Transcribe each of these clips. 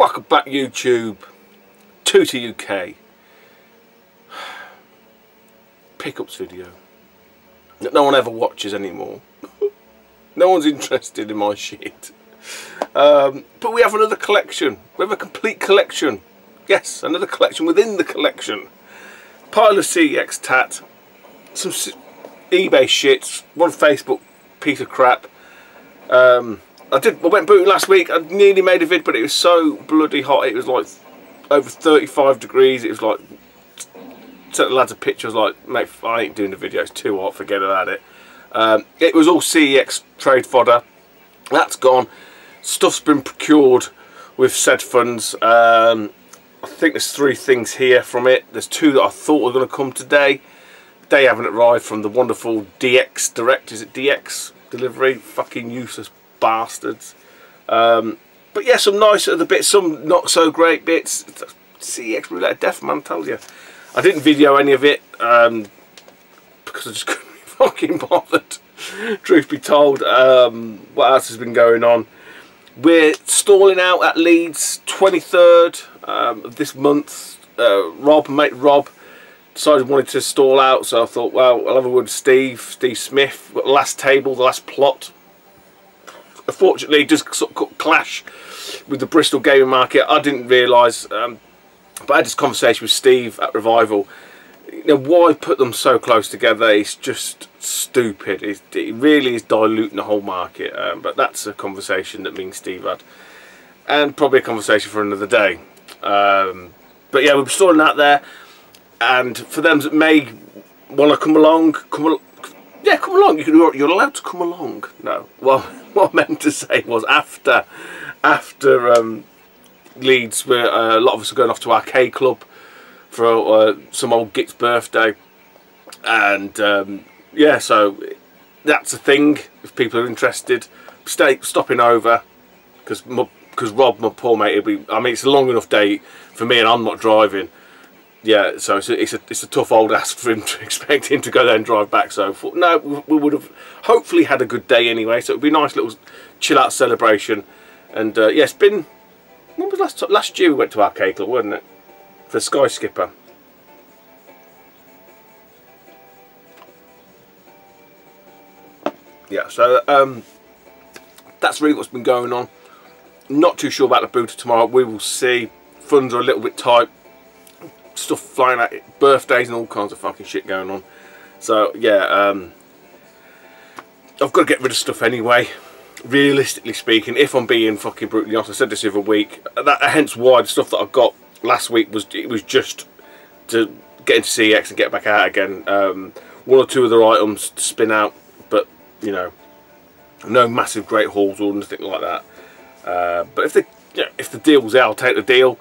Welcome back YouTube, Tutor UK. Pickups video that no one ever watches anymore. No one's interested in my shit. But we have another collection. We have a complete collection. Yes, another collection within the collection. Pile of CEX tat, some eBay shit, one Facebook piece of crap. I went booting last week. I nearly made a vid, but it was so bloody hot. It was like over 35 degrees. It was like, sent the lads a picture. I was like, mate, I ain't doing the video. It's too hot. Forget about it. It was all CEX trade fodder. That's gone. Stuff's been procured with said funds. I think there's 3 things here from it. There's 2 that I thought were going to come today. They haven't arrived from the wonderful DX Direct. Is it DX delivery? Fucking useless bastards. But yeah, some nice other bits, some not so great bits. CEX Roulette of Death, man, tell you. I didn't video any of it because I just couldn't be fucking bothered. Truth be told. What else has been going on? We're stalling out at Leeds, 23rd of this month. Mate Rob decided wanted to stall out, so I thought, well, I'll have a word with Steve Smith. Got the last table, the last plot. Unfortunately, just sort of clash with the Bristol gaming market. I didn't realise, but I had this conversation with Steve at Revival. You know, why put them so close together? It's just stupid. It really is diluting the whole market. But that's a conversation that me and Steve had, and probably a conversation for another day. But yeah, we're stalling out there, and for them that may want to come along, yeah, come along. You're allowed to come along. No, well, what I meant to say was after Leeds, where a lot of us are going off to Arcade Club for some old Git's birthday, and yeah, so that's a thing. If people are interested, stopping over because Rob, my poor mate, I mean, it's a long enough day for me, and I'm not driving. Yeah, so it's a tough old ask for him to expect him to go there and drive back. So no, we would have hopefully had a good day anyway. So it'd be a nice little chill out celebration. And yeah, it's been, when was last year we went to Arcade Club, wasn't it? For Sky Skipper. Yeah, so that's really what's been going on. Not too sure about the booter tomorrow. We will see. Funds are a little bit tight. Stuff flying out, birthdays and all kinds of fucking shit going on. So yeah, I've got to get rid of stuff anyway. Realistically speaking, if I'm being fucking brutally honest, I said this the other week. Hence why the stuff that I got last week was just to get into CEX and get back out again. 1 or 2 other items to spin out, but you know, no massive great hauls or anything like that. But if the deal's there, I'll take the deal.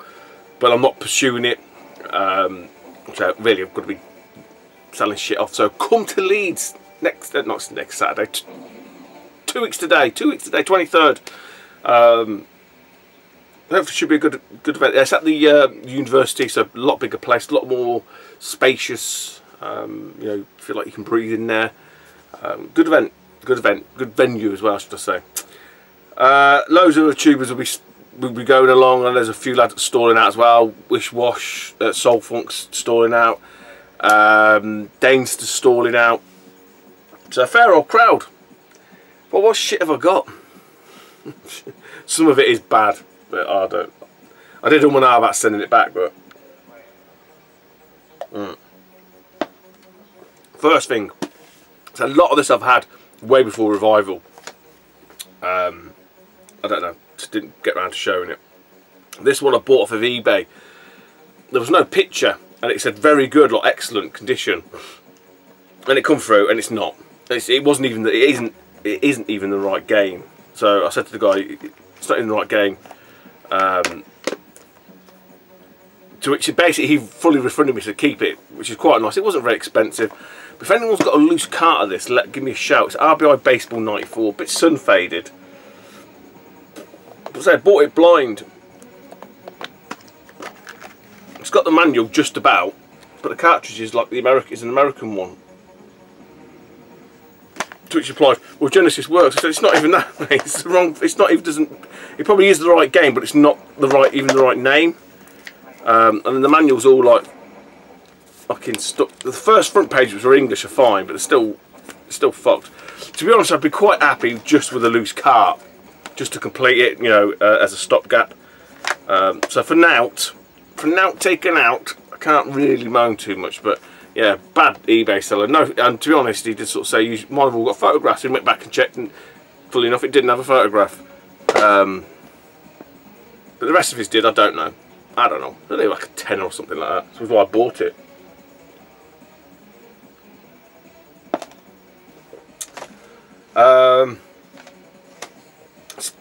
But I'm not pursuing it. So really, I've got to be selling shit off. So come to Leeds not next Saturday. 2 weeks today. 23rd. Hopefully, it should be a good event. It's at the university, so a lot bigger place, a lot more spacious. You know, feel like you can breathe in there. Good event, good venue as well, should I say. Loads of tubers will be going along, and there's a few lads stalling out as well. Wish Wash, Soul Funk's stalling out, Dane's stalling out. So a fair old crowd. But what shit have I got? Some of it is bad, but I didn't want to know about sending it back, but first thing, so a lot of this I've had way before Revival. I don't know, just didn't get around to showing it. This one I bought off of eBay. There was no picture, and it said very good, like excellent condition. And it come through, and it's not. It isn't even the right game. So I said to the guy, it's not even the right game. To which basically he fully refunded me to keep it, which is quite nice. It wasn't very expensive. But if anyone's got a loose cart of this, give me a shout. It's RBI Baseball 94, a bit sun faded. So I bought it blind. It's got the manual just about, but the cartridge is like is an American one. To which he replied, well, Genesis works. I said, it's not even that, mate. It's the wrong, it's not even, doesn't, it probably is the right game, but it's not the right, even the right name. And then the manual's all like fucking stuck. The first front pages were English are fine, but they're still fucked. To be honest, I'd be quite happy just with a loose cart, just to complete it, you know, as a stopgap. So for now taken out, I can't really moan too much, but yeah, bad eBay seller. No, and to be honest, he did sort of say you might have all got photographs. He went back and checked, and fully enough, it didn't have a photograph. But the rest of his did. I don't know. I don't know. Only like a 10 or something like that. That's why I bought it.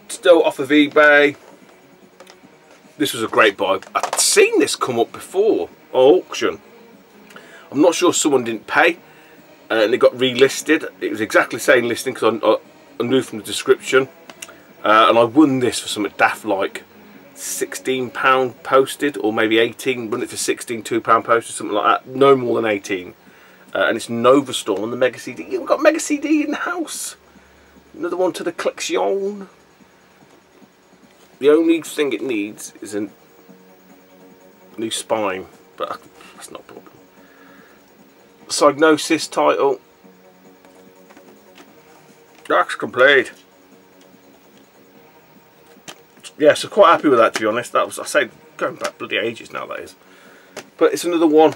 Still off of eBay. This was a great buy. I'd seen this come up before on auction. I'm not sure someone didn't pay and it got relisted. It was exactly the same listing because I knew from the description. And I won this for something daft like £16 posted, or maybe 18, won it for 16, £2 posted, something like that. No more than 18. And it's Nova Storm on the Mega CD. Yeah, we've got Mega CD in the house. Another one to the collection. The only thing it needs is a new spine, but that's not a problem. Psygnosis title. That's complete. Yeah, so quite happy with that, to be honest. That was, I say, going back bloody ages now, that is. But it's another one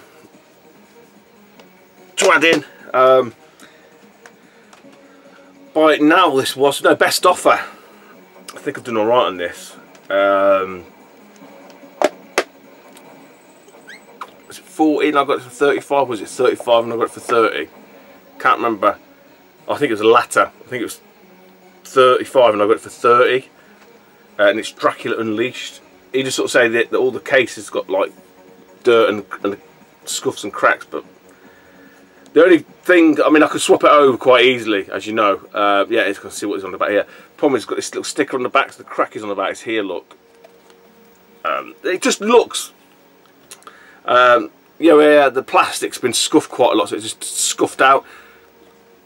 to add in. By now, this was no best offer. I think I've done alright on this. Was it 14? I got it for 35. Was it 35 and I got it for 30? Can't remember. I think it was the latter. I think it was 35 and I got it for 30. And it's Dracula Unleashed. He just sort of say that all the cases got like dirt and scuffs and cracks, but the only thing, I mean, I could swap it over quite easily, as you know. Yeah, it's going to see what it's on the back here. Problem is, it's got this little sticker on the back, so the crack is on the back. It's here, look. It just looks, you know, the plastic's been scuffed quite a lot, so it's just scuffed out.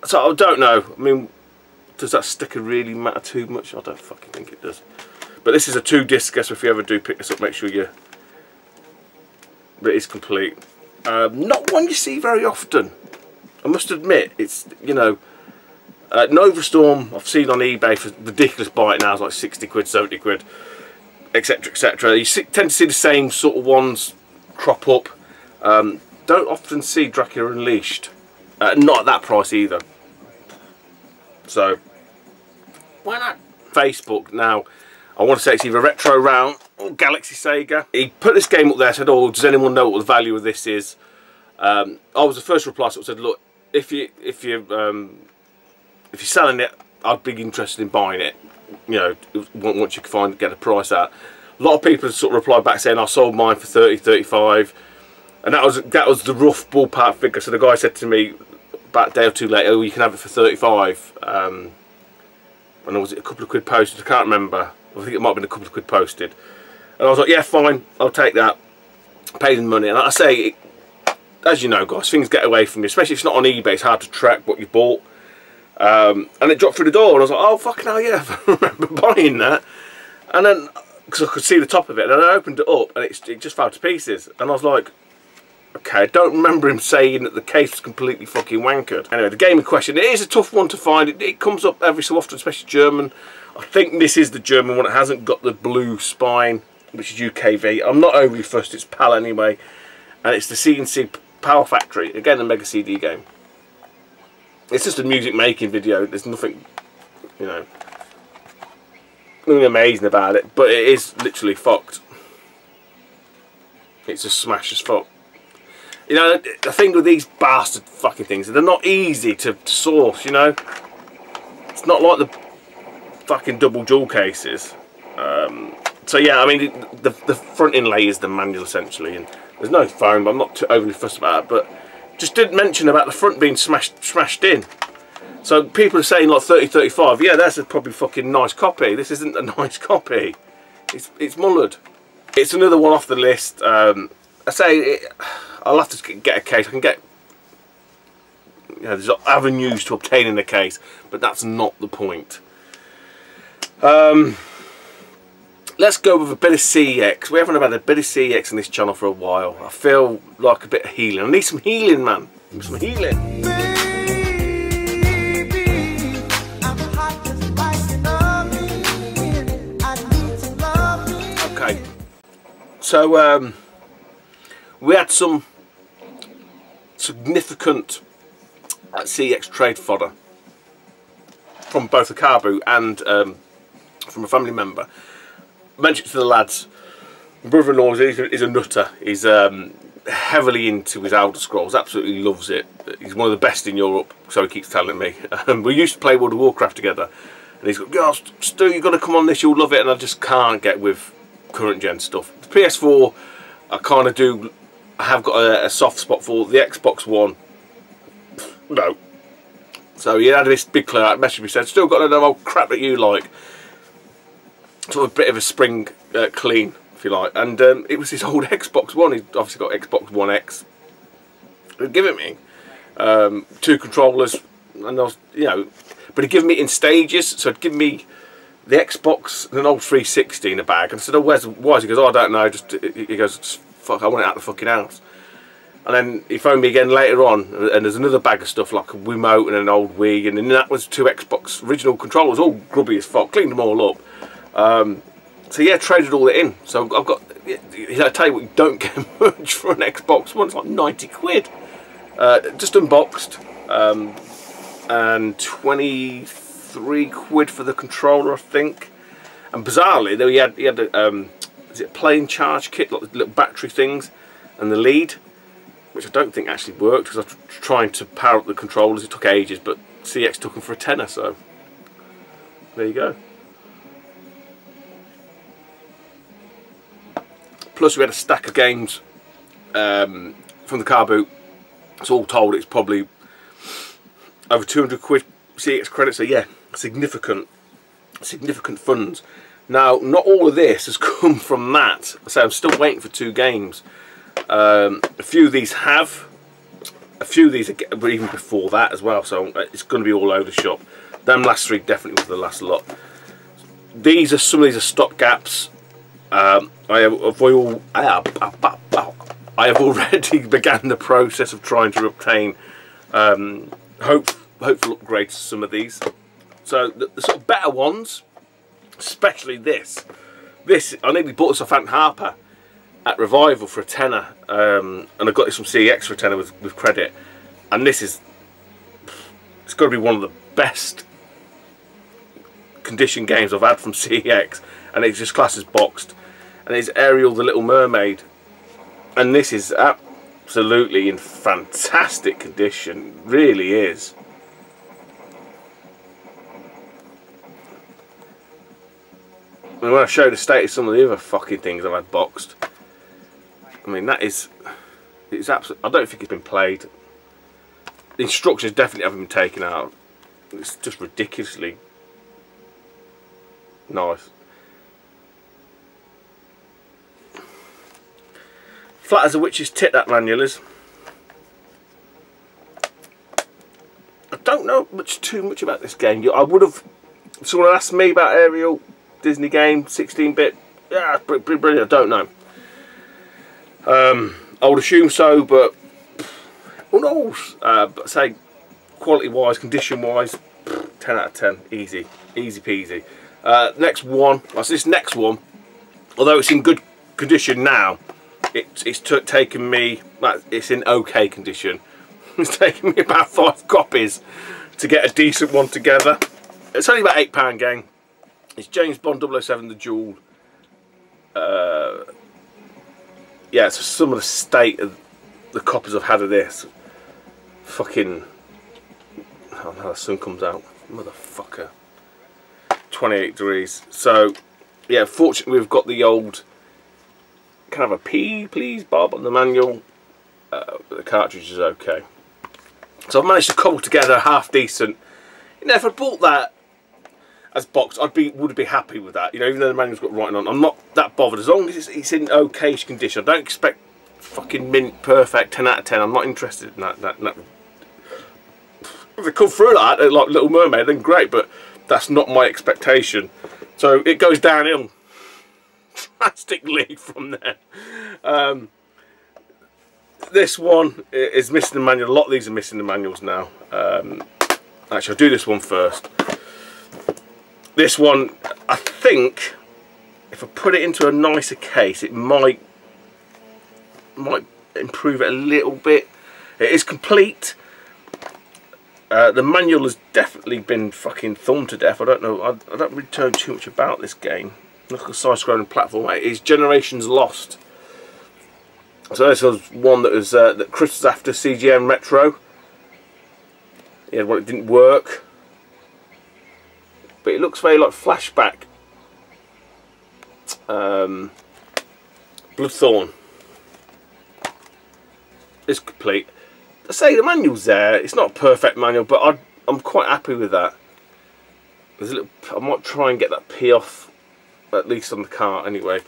So I don't know. I mean, does that sticker really matter too much? I don't fucking think it does. But this is a 2-disc, so if you ever do pick this up, make sure that it is complete. Not one you see very often. I must admit, it's, you know, Nova Storm I've seen on eBay for ridiculous buy it now, it's like 60 quid, 70 quid, etc, etc. You tend to see the same sort of ones crop up. Don't often see Dracula Unleashed, not at that price either. So why not? Facebook now, I want to say it's either Retro Round or Galaxy Sega. He put this game up there, said, oh, does anyone know what the value of this is? I was the first reply, so I said, look, if you're selling it, I'd be interested in buying it. You know, once you can get a price out. A lot of people sort of replied back saying I sold mine for 30, 35, and that was the rough ballpark figure. So the guy said to me about a day or two later, oh, you can have it for 35. And was it a couple of quid posted? I can't remember. I think it might have been a couple of quid posted. And I was like, yeah, fine, I'll take that. Paid in money, and like I say, as you know, guys, things get away from you, especially if it's not on eBay. It's hard to track what you bought. And it dropped through the door, and I was like, oh, fucking hell, yeah, I remember buying that. And then, because I could see the top of it, and I opened it up, and it just fell to pieces. And I was like, okay, I don't remember him saying that the case was completely fucking wankered. Anyway, the game in question, it is a tough one to find. It comes up every so often, especially German. I think this is the German one. It hasn't got the blue spine, which is UKV. I'm not overly fussed, it's PAL anyway. And it's the CNC Power Factory, again a Mega CD game. It's just a music making video. There's nothing, you know, nothing amazing about it, but it is literally fucked. It's just smash as fuck. You know, the thing with these bastard fucking things, they're not easy to source, you know. It's not like the fucking double jewel cases. So yeah, I mean, the front inlay is the manual essentially, and there's no foam, but I'm not too overly fussed about it, but just didn't mention about the front being smashed in. So people are saying like 30, 35, yeah, that's a probably fucking nice copy. This isn't a nice copy. It's mullered. It's another one off the list. I say I'll have to get a case. I can get, You know, there's avenues to obtaining the case, but that's not the point. Let's go with a bit of CEX. We haven't had a bit of CEX on this channel for a while. I feel like a bit of healing. I need some healing, man. Need some healing. Okay. So we had some significant CEX trade fodder from both the car boot and from a family member. I mentioned to the lads, my brother-in-law is a nutter. He's heavily into his Elder Scrolls, absolutely loves it. He's one of the best in Europe, so he keeps telling me. We used to play World of Warcraft together, and he's got, "Oh, Stu, you've got to come on this, you'll love it," and I just can't get with current gen stuff. The PS4, I kind of do, I have got a soft spot for. The Xbox One, no. So he had this big clear out message me, said, "Still got to know old crap that you like." Sort of a bit of a spring clean, if you like, and it was his old Xbox One. He's obviously got Xbox One X. He'd give it me 2 controllers, and I was, you know, but he'd give me it in stages. So he'd give me the Xbox and an old 360 in a bag, and I said, "Oh, why?" He goes, "Oh, I don't know." He goes, "Fuck, I want it out of the fucking house." And then he phoned me again later on, and there's another bag of stuff like a Wiimote and an old Wii, and then that was 2 Xbox original controllers, all grubby as fuck. Cleaned them all up. So yeah, traded all it in. So I've got, I tell you what, you don't get much for an Xbox One. It's like 90 quid. Just unboxed, and 23 quid for the controller, I think. And bizarrely, though, he had is it a plain charge kit, like the little battery things, and the lead, which I don't think actually worked because I was trying to power up the controllers. It took ages, but CX took them for a tenner. So there you go. Plus we had a stack of games from the car boot. So all told, it's probably over 200 quid CX credit. So yeah, significant funds. Now, not all of this has come from that. So I'm still waiting for 2 games. A few of these have. A few of these are even before that as well. So it's going to be all over the shop. Them last 3 definitely were the last lot. Some of these are stop gaps. I have already began the process of trying to obtain hopeful upgrades to some of these. So the sort of better ones, especially this I nearly bought this off Ant Harper at Revival for a tenner, and I got this from CEX for a tenner with credit. And it's got to be one of the best condition games I've had from CEX, and it's just classed as boxed. And it's Ariel the Little Mermaid, and this is absolutely in fantastic condition, really is. And when I show the state of some of the other fucking things I've had boxed, I mean, it's absolutely, I don't think it's been played. The instructions definitely haven't been taken out. It's just ridiculously nice. Flat as a witch's tit, that manual is. I don't know too much about this game. I would have, if someone asked me about Ariel, Disney game, 16-bit, yeah, brilliant, I don't know. I would assume so, but who knows? But say, quality-wise, condition-wise, 10 out of 10, easy peasy. Next one, well, so this next one, although it's in good condition now, it's taken me, it's in okay condition. It's taken me about 5 copies to get a decent one together. It's only about £8 game. It's James Bond 007 The Duel. Yeah, so some of the state of the copies I've had of this. Fucking, oh no, the sun comes out, motherfucker. 28 degrees. So yeah, fortunately we've got the old kind of a P please Bob on the manual. The cartridge is okay. So I've managed to cobble together a half decent. You know, if I bought that as box, would be happy with that. You know, even though the manual's got writing on, I'm not that bothered as long as it's in okay-ish condition. I don't expect fucking mint perfect 10 out of 10. I'm not interested in that If they come through like that, like Little Mermaid, then great, but that's not my expectation. So it goes downhill drastically from there. This one is missing the manual. A lot of these are missing the manuals now. Actually, I'll do this one first. This one, I think, if I put it into a nicer case, it might improve it a little bit. It is complete. The manual has definitely been fucking thumbed to death. I don't know. I don't really know too much about this game. Look at the side-scrolling platform. It is Generations Lost. So this was one that was that Chris was after, CGM Retro. Yeah, well, it didn't work, but it looks very like Flashback. Bloodthorn. It's complete. I say the manual's there. It's not a perfect manual, but I'm quite happy with that. There's a little. I might try and get that P off, at least on the car anyway.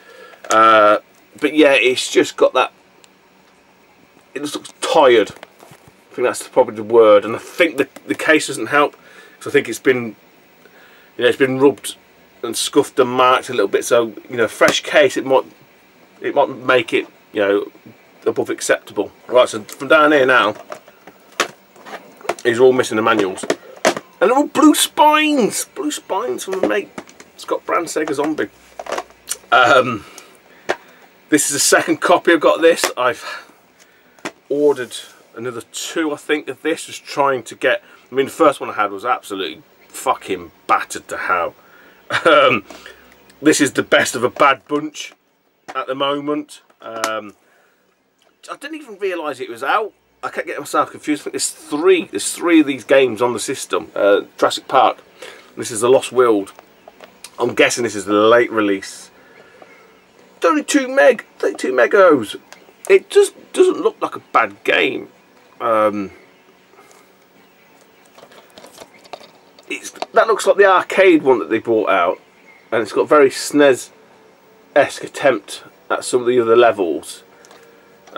But yeah, it's just got that. It just looks tired. I think that's probably the word, and I think the case doesn't help, because I think it's been, you know, it's been rubbed and scuffed and marked a little bit. So, you know, fresh case, it might make it, you know, above acceptable. Right, so from down here now, these are all missing the manuals, and they're all blue spines from the mate Scott Brand Sega Zombie. This is the second copy I've got of this. I've ordered another 2, I think, of this, just trying to get. I mean, the first one I had was absolutely fucking battered to hell. This is the best of a bad bunch at the moment. I didn't even realise it was out. I kept getting myself confused. I think there's three of these games on the system. Jurassic Park. This is The Lost World. I'm guessing this is the late release. It's only 32 megos. It just doesn't look like a bad game. That looks like the arcade one that they brought out, and it's got very SNES-esque attempt at some of the other levels.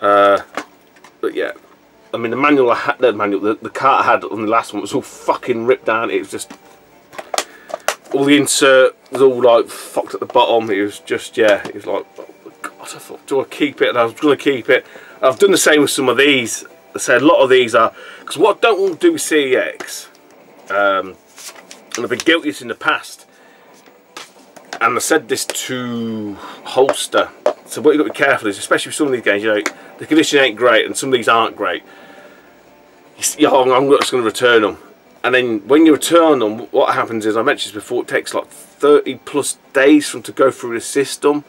But yeah, I mean, the manual I had, the cart I had on the last one was all fucking ripped down. It was just all the insert was all like fucked at the bottom. It was just, yeah, it was like, oh God, I thought, do I keep it? And I was going to keep it. I've done the same with some of these. I said a lot of these are, because what I don't want to do with CEX, and I've been guilty of this in the past, and I said this to Holster. So what you've got to be careful is, especially with some of these games, you know, the condition ain't great and some of these aren't great. I'm just going to return them. And then when you return them, what happens is, I mentioned this before, it takes like 30+ days for them to go through the system.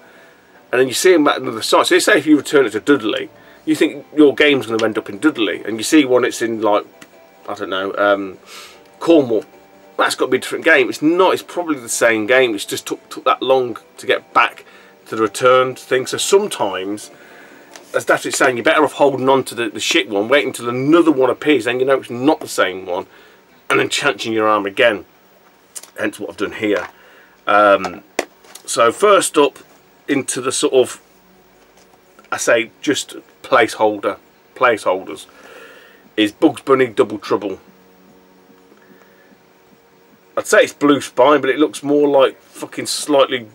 And then you see them at another site. So say if you return it to Dudley, you think your game's going to end up in Dudley. And you see one it's in, like, I don't know, Cornwall. That's got to be a different game. It's not, it's probably the same game. It's just took that long to get back to the returned thing. So sometimes, as that's it's saying, you're better off holding on to the shit one, waiting until another one appears, then you know it's not the same one, and then chancing your arm again. Hence what I've done here. So first up, into the sort of, I say, just placeholders, is Bugs Bunny Double Trouble. I'd say it's blue spine, but it looks more like fucking slightly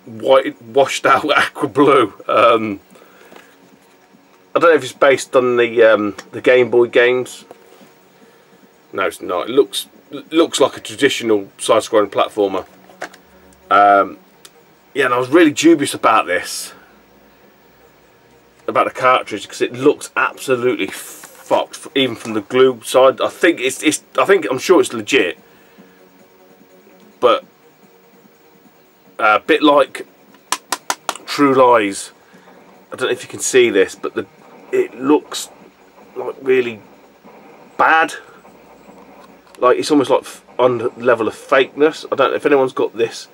white, washed out aqua blue. I don't know if it's based on the Game Boy games. No, it's not. It looks like a traditional side-scrolling platformer. Yeah, and I was really dubious about this, about the cartridge, because it looks absolutely fucked, even from the glue side. I think I'm sure it's legit, but a bit like True Lies. I don't know if you can see this, but it looks like really bad. Like it's almost like on the level of fakeness. I don't know if anyone's got this.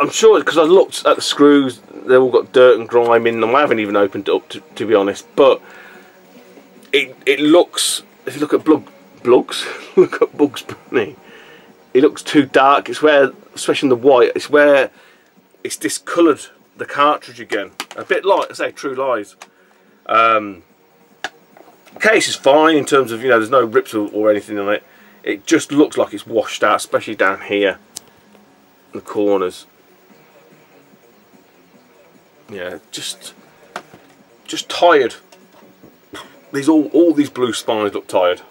I'm sure, because I looked at the screws, they've all got dirt and grime in them. I haven't even opened it up to be honest, but it looks, if you look at look at Bugs Bunny, it looks too dark. It's where, especially in the white, it's where it's discoloured the cartridge again. A bit like, I say, True Lies. Case is fine in terms of, you know, there's no rips or anything on it. It just looks like it's washed out, especially down here in the corners. Yeah, just tired. These all these blue spines look tired.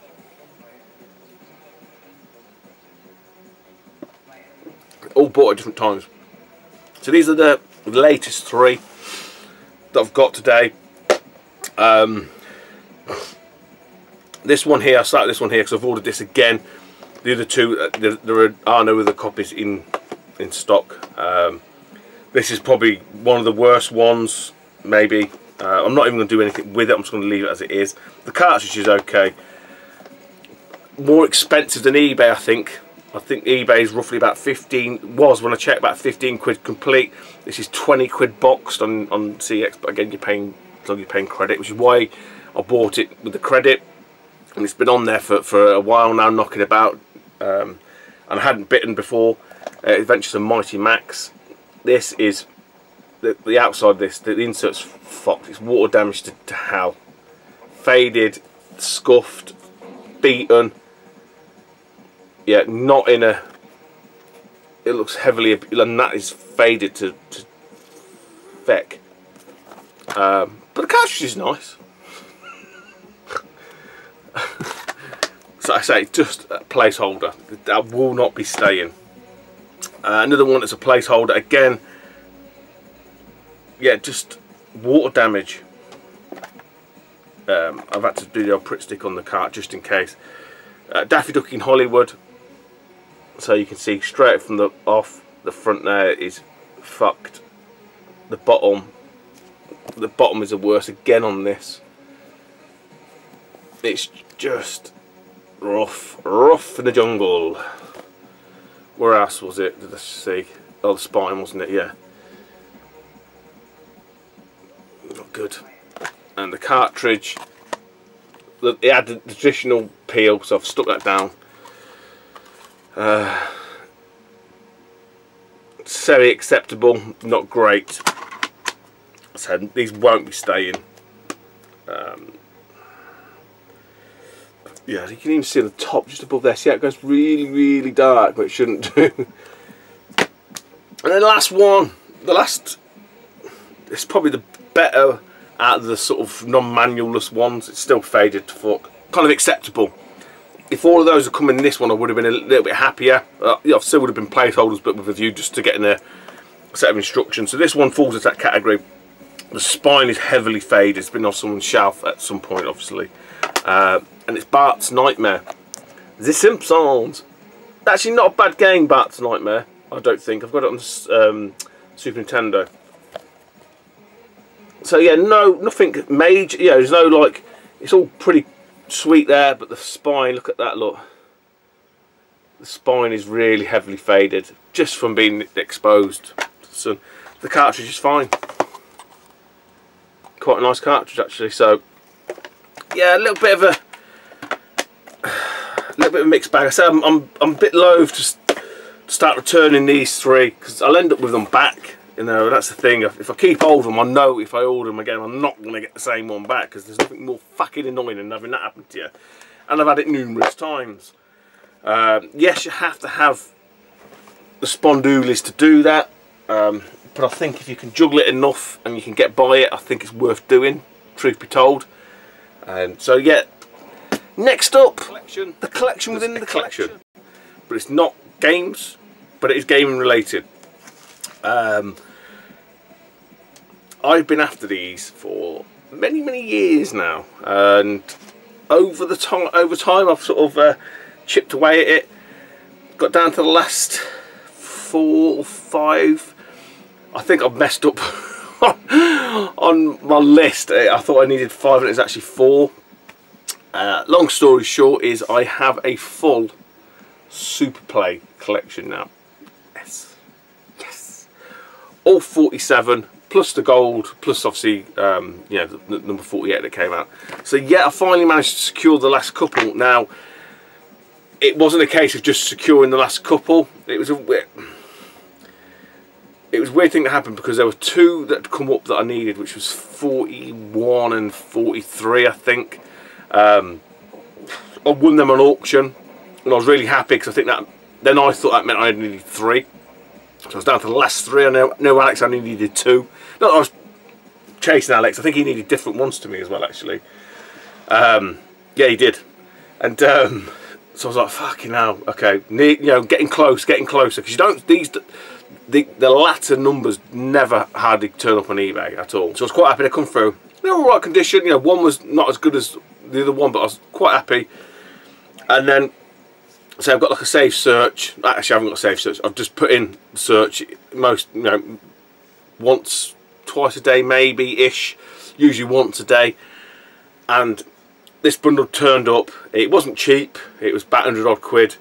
All bought at different times. So these are the latest 3 that I've got today. This one here, I started this one here because I've ordered this again. The other 2, there are no other copies in stock. This is probably one of the worst ones, maybe. I'm not even going to do anything with it. I'm just going to leave it as it is. The cartridge is okay. More expensive than eBay, I think. I think eBay is roughly about 15. Was when I checked, about 15 quid complete. This is 20 quid boxed on CX. But again, you're paying credit, which is why I bought it with the credit. And it's been on there for a while now, knocking about. And I hadn't bitten before. Adventures of Mighty Max. This is the outside of this. The insert's fucked. It's water damaged to hell. Faded, scuffed, beaten. Yeah, not in a. It looks heavily, and that is faded to feck. But the cartridge is nice. So I say, just a placeholder. That will not be staying. Another one that's a placeholder again. Yeah, just water damage. I've had to do the old Pritt stick on the cart just in case. Daffy Duck in Hollywood. So you can see straight from the front there is fucked. The bottom is the worst again on this. It's just rough in the jungle. Where else was it? Did I see? Oh, the spine, wasn't it? Yeah. Not good. And the cartridge, it had the traditional peel, so I've stuck that down. Semi-acceptable, not great. So these won't be staying. Yeah, you can even see the top just above there. See how it goes really dark, but it shouldn't do. And then the last one, it's probably the better out of the sort of non-manual-less ones. It's still faded to fuck. Kind of acceptable. If all of those had come in this one, I would have been a little bit happier. I still would have been placeholders, but with a view just to getting a set of instructions. So this one falls into that category. The spine is heavily faded. It's been on someone's shelf at some point, obviously. And it's Bart's Nightmare. The Simpsons. Actually, not a bad game, Bart's Nightmare. I don't think. I've got it on Super Nintendo. So yeah, nothing major. Yeah, there's no like. It's all pretty sweet there, but the spine. Look at that. Look. The spine is really heavily faded, just from being exposed. So the cartridge is fine. Quite a nice cartridge actually. So yeah, a little bit of a mixed bag. I say I'm a bit loath to start returning these 3 because I'll end up with them back. You know, that's the thing. If I keep hold of them, I know if I order them again, I'm not going to get the same one back because there's nothing more fucking annoying than having that happen to you. And I've had it numerous times. Yes, you have to have the spondoolies to do that. But I think if you can juggle it enough and you can get by it, I think it's worth doing, truth be told. So yeah, next up, the collection within the collection. But it's not games, but it is gaming related. I've been after these for many years now, and over time I've sort of chipped away at it. Got down to the last 4 or 5. I think I've messed up on my list. I thought I needed 5 and it's actually 4. Long story short is I have a full Super Play collection now. Yes, all 47 plus the gold, plus obviously yeah, the number 48 that came out. So yeah, I finally managed to secure the last couple. Now it wasn't a case of just securing the last couple. It was a weird thing that happened because there were 2 that had come up that I needed, which was 41 and 43 I think. I won them on auction, and I was really happy because I think that then I thought that meant I only needed 3. So I was down to the last 3. I know Alex only needed 2. Not that I was chasing Alex. I think he needed different ones to me as well, actually. Yeah, he did. And so I was like, fucking hell, okay, you know, getting closer, because you don't, the latter numbers never hardly turn up on eBay at all. So I was quite happy to come through. They were all right condition, you know, one was not as good as the other one, but I was quite happy. And then, so I've got like a save search. Actually, I haven't got a save search. I've just put in search most, you know, once, twice a day maybe-ish, usually once a day. And this bundle turned up. It wasn't cheap. It was about 100 odd quid,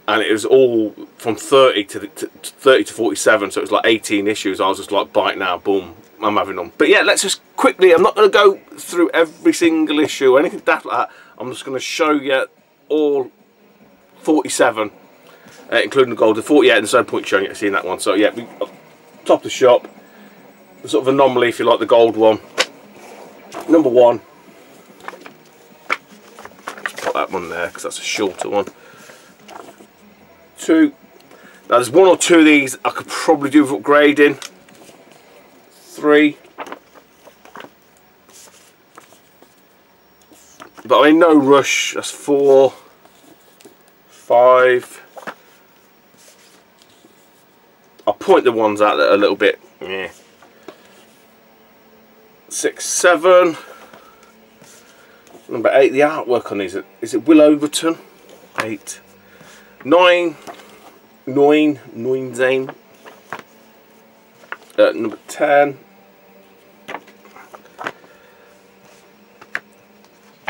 and it was all from 30 to 47. So it was like 18 issues. I was just like, bite now, boom, I'm having them. But yeah, let's just quickly. I'm not going to go through every single issue or anything daft like that. I'm just going to show you all 47, including the gold. The 48, there's no point showing you seeing that one. So yeah, top of the shop. The sort of anomaly, if you like, the gold one. Number 1. That one there because that's a shorter one. 2. Now there's 1 or 2 of these I could probably do with upgrading. 3. But I mean, no rush. That's 4. 5. I'll point the ones out that are a little bit, yeah. 6, 7. Number 8, the artwork on these, is it Will Overton? 8. 9 Zane. Number 10.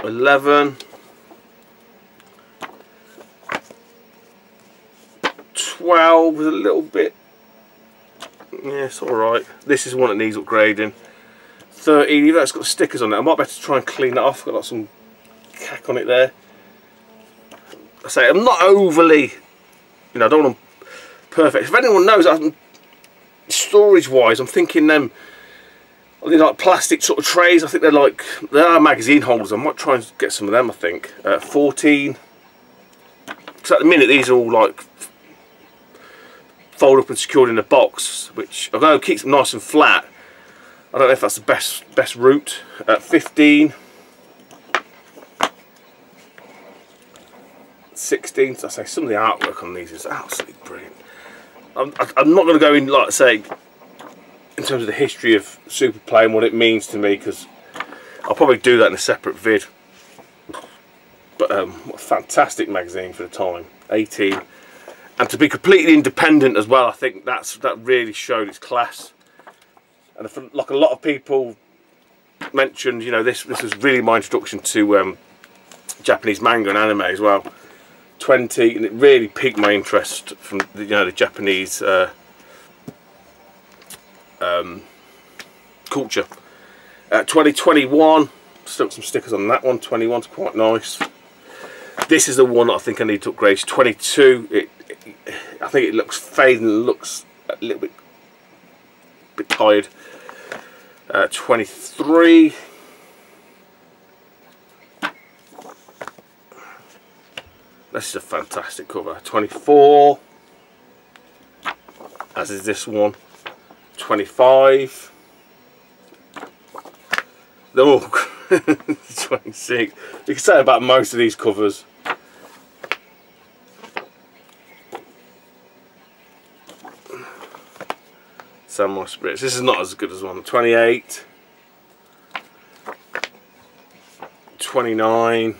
11. 12 was a little bit, yeah, it's alright. This is one that needs upgrading. 13, even though it's got stickers on it, I might better try and clean that off. Got like some cack on it there. I say I'm not overly, you know, I don't want them perfect. If anyone knows, storage wise, I'm thinking them, I think like plastic sort of trays. I think they are magazine holders. I might try and get some of them. I think 14. Because at the minute these are all like fold up and secured in a box, which although it keeps them nice and flat, I don't know if that's the best route. 15, 16. So I say some of the artwork on these is absolutely brilliant. I'm not going to go in, like I say, in terms of the history of Super Play and what it means to me, because I'll probably do that in a separate vid. But what a fantastic magazine for the time. 18, and to be completely independent as well. I think that really showed its class. And if, like a lot of people mentioned, you know, this was really my introduction to Japanese manga and anime as well. 20, and it really piqued my interest from the, you know, the Japanese culture. 2021, stuck some stickers on that one. 21's quite nice. This is the one that I think I need to upgrade. 22, I think it looks faded and it looks a little bit tired. 23. This is a fantastic cover. 24, as is this one. 25. They're all 26. You can say about most of these covers. Samurai Spirits. This is not as good as one. 28. 29.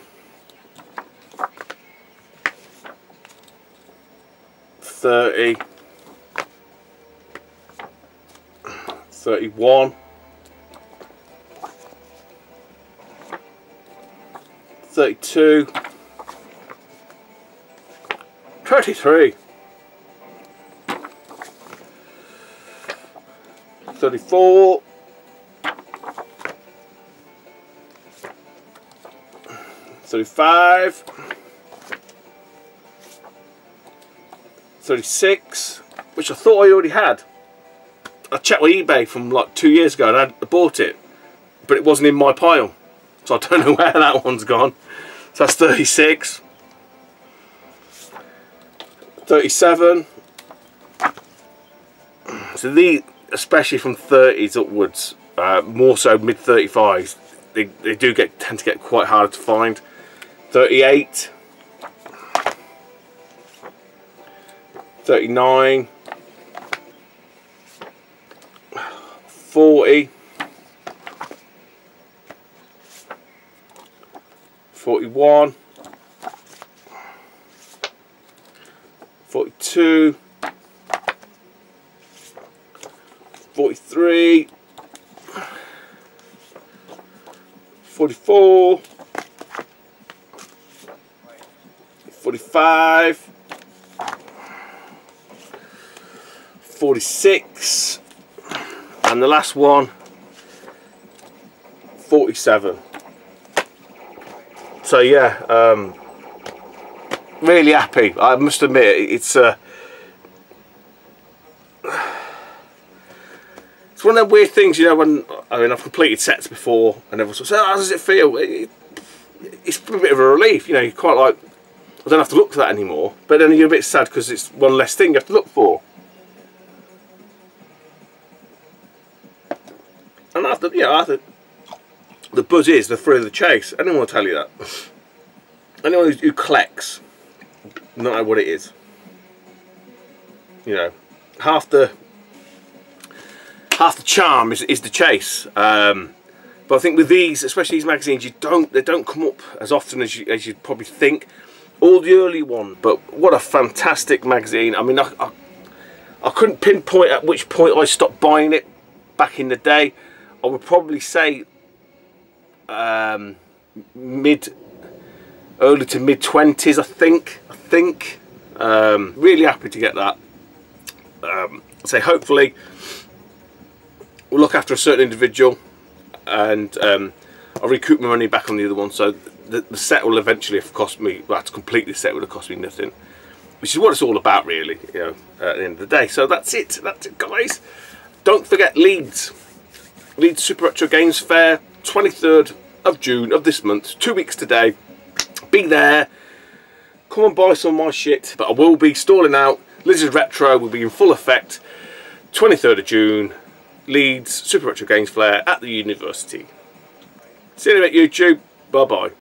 30. 31. 32. 33. 34. 35. 36, which I thought I already had. I checked my eBay from like 2 years ago and I bought it, but it wasn't in my pile. so I don't know where that one's gone. So that's 36, 37. So these, especially from 30s upwards, more so mid 35s, they do tend to get quite hard to find. 38, 39, 40, 41, 42, 43, 44, 45, 46, and the last one, 47. So yeah, really happy. I must admit, it's one of the weird things, you know, when I've completed sets before and everyone says, oh, how does it feel? It's a bit of a relief, you know. You're quite like, I don't have to look for that anymore, but then you're a bit sad because it's one less thing you have to look for. And after, you know, the buzz is the thrill of the chase. Anyone will tell you that. Anyone who collects, no matter what it is, you know, half the charm is the chase. But I think with these, especially these magazines, they don't come up as often as you'd probably think. All the early one, but what a fantastic magazine. I mean, I couldn't pinpoint at which point I stopped buying it back in the day. I would probably say early to mid 20s, I think. Really happy to get that. So hopefully we'll look after a certain individual, and I'll recoup my money back on the other one. So the set will eventually have cost me, well, to complete this set would have cost me nothing, which is what it's all about, really, you know, at the end of the day. So that's it, guys. Don't forget Leeds Super Retro Games Fair, 23rd of June of this month, 2 weeks today. Be there, come and buy some of my shit, but I will be stalling out. Lizard Retro will be in full effect, 23rd of June, Leeds Super Retro Games Fair at the university. See you in a bit, YouTube. Bye bye.